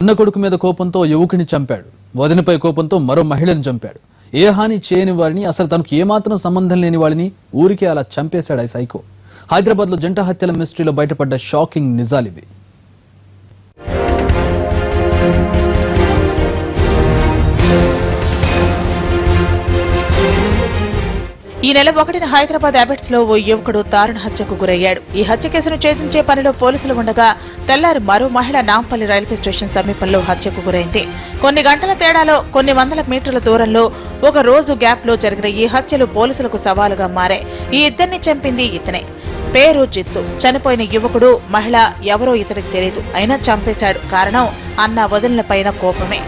అన్న కొడుకు మీద కోపంతో యువకుని చంపాడు. వదినపై కోపంతో మరో మహిళను చంపాడు. ఏ హాని చేయని వారిని, అసలు తనకు ఏమాత్రం సంబంధం లేని వాడిని ఊరికే అలా చంపేశాడు ఆ సైకో. హైదరాబాద్లో జంట హత్యల మిస్టరీలో బయటపడ్డ షాకింగ్ నిజాలివి. ఈ నెల 1న హైదరాబాద్ అబిడ్స్ లో ఓ యువకుడు దారుణ హత్యకు గురయ్యాడు. ఈ హత్య కేసును ఛేదించే పనిలో పోలీసులు ఉండగా తెల్లారి మరో మహిళ నాంపల్లి రైల్వే స్టేషన్ సమీపంలో హత్యకు గురైంది. కొన్ని గంటల తేడాలో, కొన్ని వందల మీటర్ల దూరంలో, ఒక రోజు గ్యాప్ లో జరిగిన ఈ హత్యలు పోలీసులకు సవాలుగా మారాయి. ఈ ఇద్దరిని చంపింది ఇతనే. పేరు జిత్తు. చనిపోయిన యువకుడు, మహిళ ఎవరో ఇతనికి తెలియదు. అయినా చంపేశాడు. కారణం అన్న వదినలపైన కోపమే.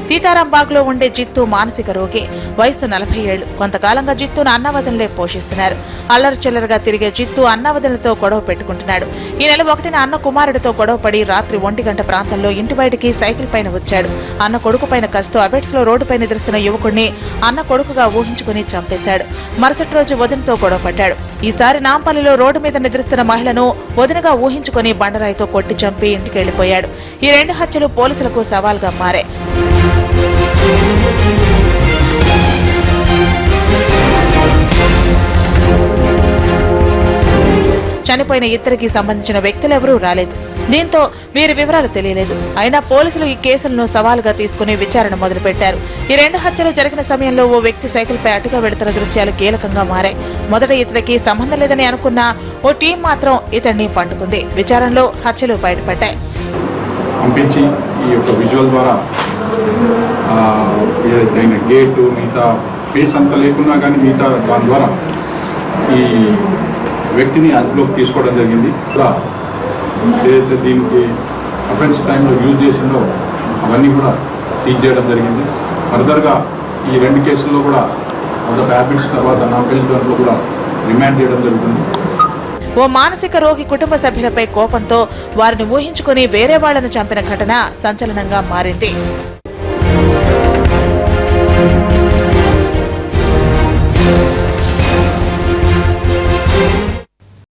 సీతారాంబాగ్ లో ఉండే జిత్తు మానసిక రోగి. వయసు 40 ఏళ్లు. కొంతకాలంగా జిత్తును అన్నవదనలే పోషిస్తున్నారు. అల్లరి చిల్లరగా తిరిగే జిత్తు అన్నవదనలతో గొడవ పెట్టుకుంటున్నాడు. ఈ నెల 1న అన్న కుమారుడితో గొడవపడి రాత్రి 1 గంట ప్రాంతంలో ఇంటి బయటికి సైకిల్ పైన వచ్చాడు. అన్న కొడుకు పైన కస్తూ అబిడ్స్ లో రోడ్డుపై నిద్రిస్తున్న యువకుడిని అన్న కొడుకుగా ఊహించుకుని చంపేశాడు. మరుసటి రోజు వదినతో గొడవపడ్డాడు. ఈసారి నాంపల్లిలో రోడ్డు మీద నిద్రిస్తున్న మహిళను వదినగా ఊహించుకుని బండరాయితో కొట్టి చంపి ఇంటికి వెళ్లిపోయాడు. ఈ 2 హత్యలు పోలీసులకు సవాల్గా మారాయి. చనిపోయిన ఇద్దరికి సంబంధించిన వ్యక్తులెవరూ రాలేదు. దీంతో వీరి వివరాలు తెలియలేదు. అయినా పోలీసులు ఈ కేసులను సవాలుగా తీసుకుని విచారణ మొదలుపెట్టారు. ఈ 2 హత్యలు జరిగిన సమయంలో ఓ వ్యక్తి సైకిల్ పై అటుగా వెళుతున్న దృశ్యాలు కీలకంగా మారాయి. మొదట ఇతడికి సంబంధం లేదని అనుకున్న ఓ టీం మాత్రం ఇతడిని పట్టుకుంది. విచారణలో హత్యలు బయటపడ్డాయి. పంపించి ఈ యొక్క విజువల్ ద్వారా ఏదైతే గేటు మిగతా ఫేస్ అంతా లేకున్నా కానీ మిగతా దాని ద్వారా ఈ వ్యక్తిని అదుపులోకి తీసుకోవడం జరిగింది. కూడా ఏదైతే దీనికి అఫెన్స్ టైంలో యూజ్ చేసిందో అవన్నీ కూడా సీజ్ చేయడం జరిగింది. ఫర్దర్గా ఈ 2 కేసుల్లో కూడా మొదట అబిడ్స్ తర్వాత నాంపల్లి దాంట్లో కూడా రిమాండ్ చేయడం జరుగుతుంది. ఓ మానసిక రోగి కుటుంబ సభ్యులపై కోపంతో వారిని ఊహించుకుని వేరే వాళ్లను చంపిన ఘటన సంచలనంగా మారింది.